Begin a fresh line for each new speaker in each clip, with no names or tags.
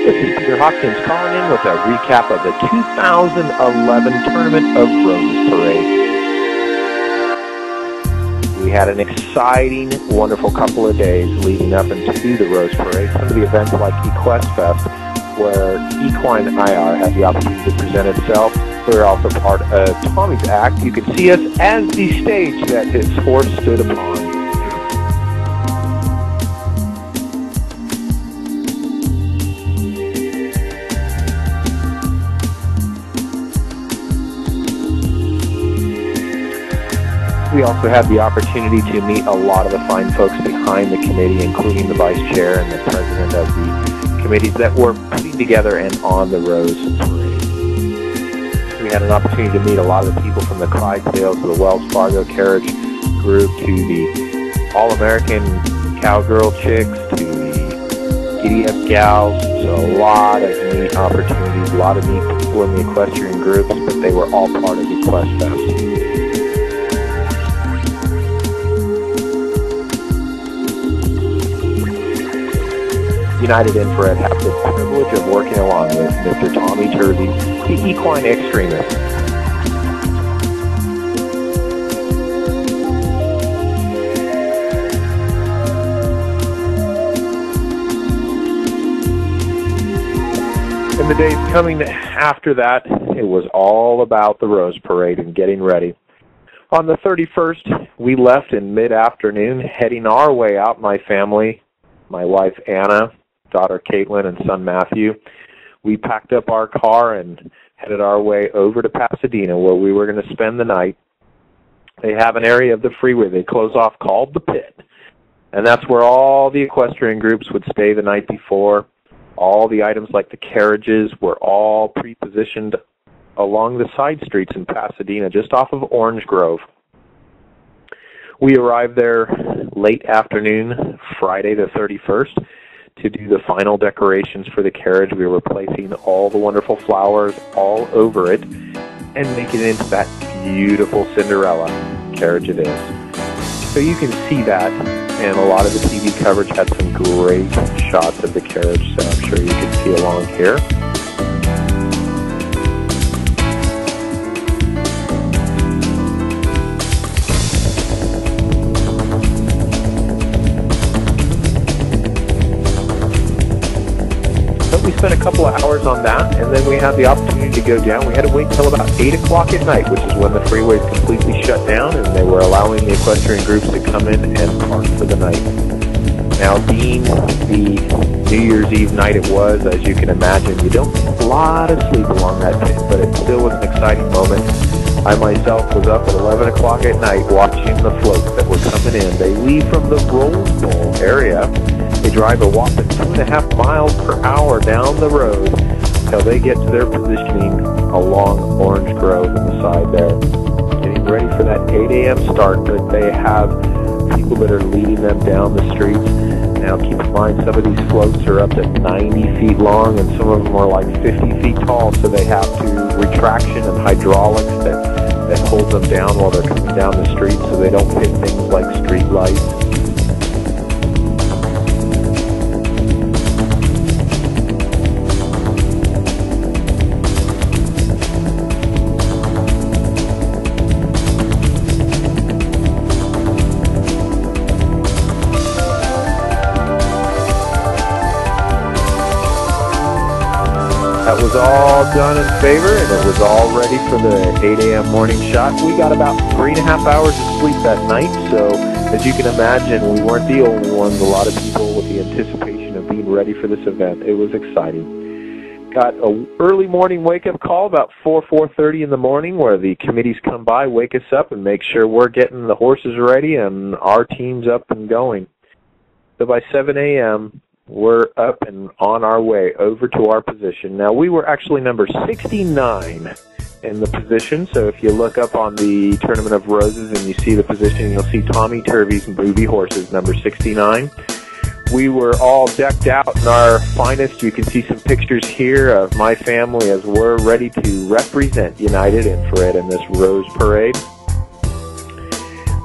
This is Peter Hopkins calling in with a recap of the 2011 Tournament of Roses Parade. We had an exciting, wonderful couple of days leading up into the Rose Parade. Some of the events like EqueStFest, where equine+thermography had the opportunity to present itself. We were also part of Tommie's act. You could see us as the stage that his horse stood upon. We also had the opportunity to meet a lot of the fine folks behind the committee, including the vice chair and the president of the committees that were putting together and on the Rose Parade. We had an opportunity to meet a lot of the people from the Clydesdales to the Wells Fargo carriage group to the All-American Cowgirl Chicks to the Giddy-Up Gals. So a lot of neat opportunities, a lot of neat people in the equestrian groups, but they were all part of EqueStFest. United Infrared have the privilege of working along with Mr. Tommie+Turvey, the equine extremist. In the days coming after that, it was all about the Rose Parade and getting ready. On the 31st, we left in mid-afternoon, heading our way out, my family, my wife Anna, daughter Caitlin, and son Matthew. We packed up our car and headed our way over to Pasadena, where we were going to spend the night. They have an area of the freeway they close off called the Pit, and that's where all the equestrian groups would stay the night before. All the items like the carriages were all pre-positioned along the side streets in Pasadena, just off of Orange Grove. We arrived there late afternoon, Friday the 31st, to do the final decorations for the carriage. We were placing all the wonderful flowers all over it and making it into that beautiful Cinderella carriage it is. So you can see that, and a lot of the TV coverage had some great shots of the carriage, so I'm sure you can see along here. We spent a couple of hours on that, and then we had the opportunity to go down. We had to wait until about 8 o'clock at night, which is when the freeway completely shut down, and they were allowing the equestrian groups to come in and park for the night. Now, being the New Year's Eve night it was, as you can imagine, you don't get a lot of sleep along that pit, but it still was an exciting moment. I myself was up at 11 o'clock at night watching the floats that were coming in. They leave from the Rose Bowl area. They drive a whopping 2.5 miles per hour down the road until they get to their positioning along Orange Grove on the side there. Getting ready for that 8 a.m. start, but they have people that are leading them down the streets. Now keep in mind, some of these floats are up to 90 feet long and some of them are like 50 feet tall, so they have to retraction and hydraulics that hold them down while they're coming down the street so they don't hit things like street lights. That was all done in favor, and it was all ready for the 8 a.m. morning shot. We got about 3.5 hours of sleep that night, so as you can imagine, we weren't the only ones. A lot of people with the anticipation of being ready for this event. It was exciting. Got an early morning wake-up call about 4:30 in the morning, where the committees come by, wake us up, and make sure we're getting the horses ready and our teams up and going. So by 7 a.m., we're up and on our way over to our position. Now, we were actually number 69 in the position, so if you look up on the Tournament of Roses and you see the position, you'll see Tommie+turvey+movie+horses, number 69. We were all decked out in our finest. You can see some pictures here of my family as we're ready to represent United Infrared in this Rose Parade.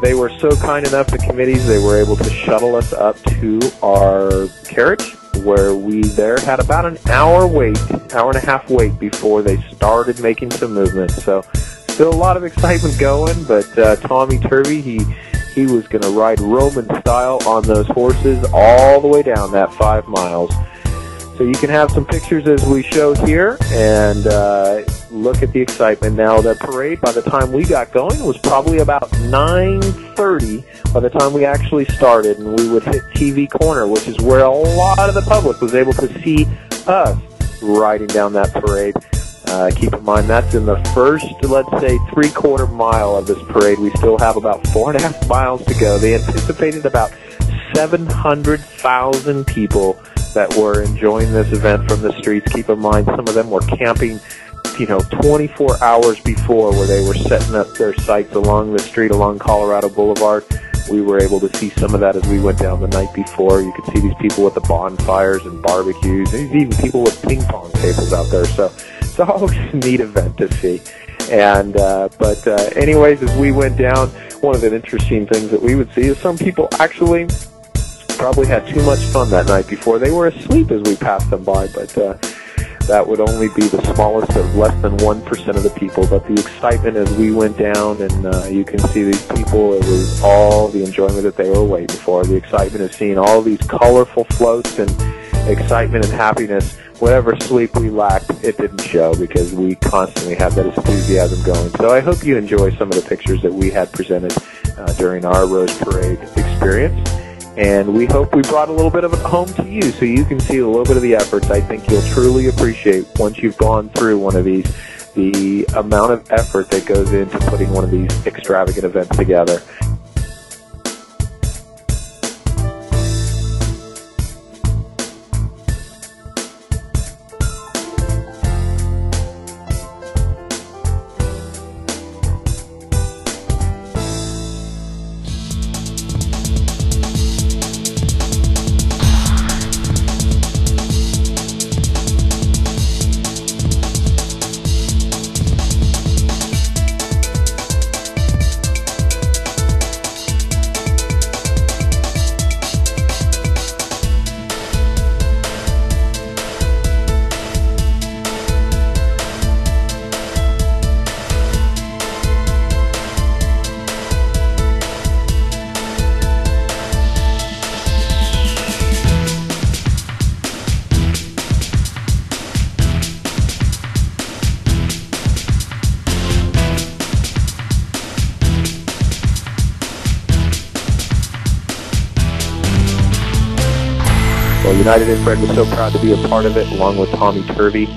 They were so kind enough, the committees, they were able to shuttle us up to our carriage, where we we there had about an hour and a half wait before they started making some movement. So still a lot of excitement going, but Tommie+Turvey, he was going to ride Roman style on those horses all the way down that 5 miles. So you can have some pictures as we show here, and look at the excitement. Now, the parade, by the time we got going, was probably about 9:30 by the time we actually started, and we would hit TV corner, which is where a lot of the public was able to see us riding down that parade. Keep in mind, that's in the first, let's say, 3/4 mile of this parade. We still have about 4.5 miles to go. They anticipated about 700,000 people that were enjoying this event from the streets. Keep in mind, some of them were camping, 24 hours before, where they were setting up their sites along the street, along Colorado Boulevard. We were able to see some of that as we went down the night before. You could see these people with the bonfires and barbecues. There's even people with ping pong tables out there. So it's always a neat event to see. And anyways, as we went down, one of the interesting things that we would see is some people actually probably had too much fun that night before. They were asleep as we passed them by, but that would only be the smallest of less than 1% of the people. But the excitement as we went down, and you can see these people, it was all the enjoyment that they were waiting for. The excitement of seeing all these colorful floats and excitement and happiness. Whatever sleep we lacked, it didn't show, because we constantly had that enthusiasm going. So I hope you enjoy some of the pictures that we had presented during our Rose Parade experience. And we hope we brought a little bit of it home to you, so you can see a little bit of the efforts. I think you'll truly appreciate, once you've gone through one of these, the amount of effort that goes into putting one of these extravagant events together. Well, United Infrared was so proud to be a part of it, along with Tommie+Turvey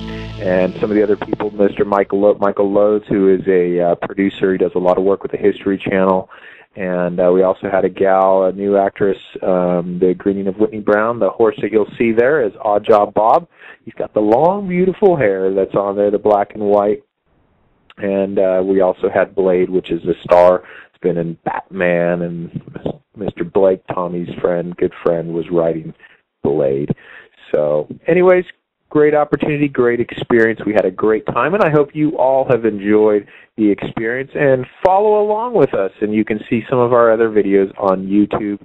and some of the other people. Mr. Michael Lodes, who is a producer. He does a lot of work with the History Channel. And we also had a gal, a new actress, the greening of Whitney Brown. The horse that you'll see there is Odd Job Bob. He's got the long, beautiful hair that's on there, the black and white. And we also had Blade, which is a star. It's been in Batman, and Mr. Blake, Tommie's friend, good friend, was riding Blade. So anyways, great opportunity, great experience. We had a great time, and I hope you all have enjoyed the experience and follow along with us. And you can see some of our other videos on YouTube.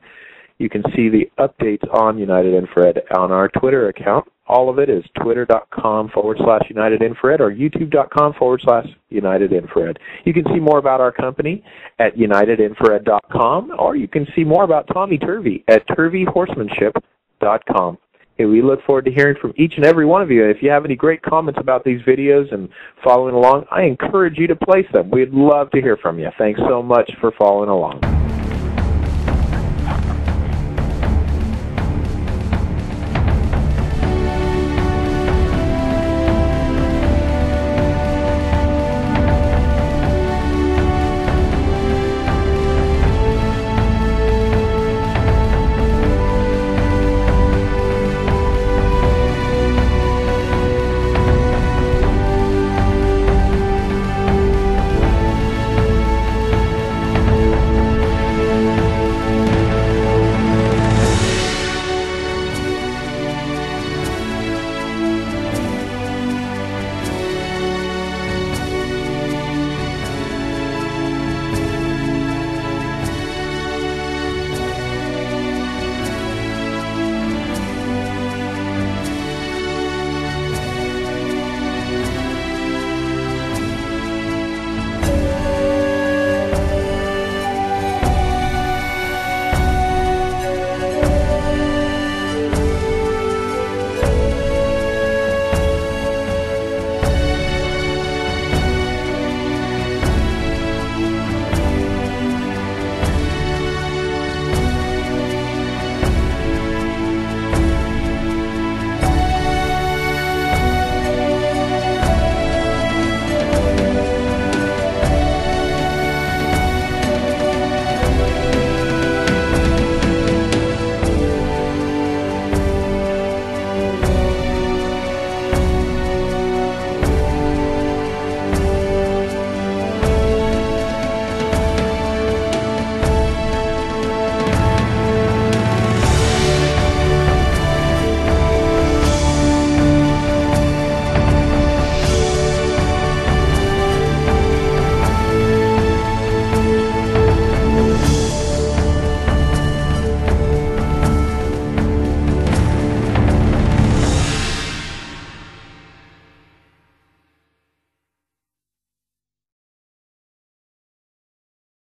You can see the updates on United Infrared on our Twitter account. All of it is twitter.com/United Infrared or youtube.com/United Infrared. You can see more about our company at unitedinfrared.com, or you can see more about Tommie+Turvey at turveyhorsemanship.com. Hey, we look forward to hearing from each and every one of you. If you have any great comments about these videos and following along, I encourage you to place them. We'd love to hear from you. Thanks so much for following along.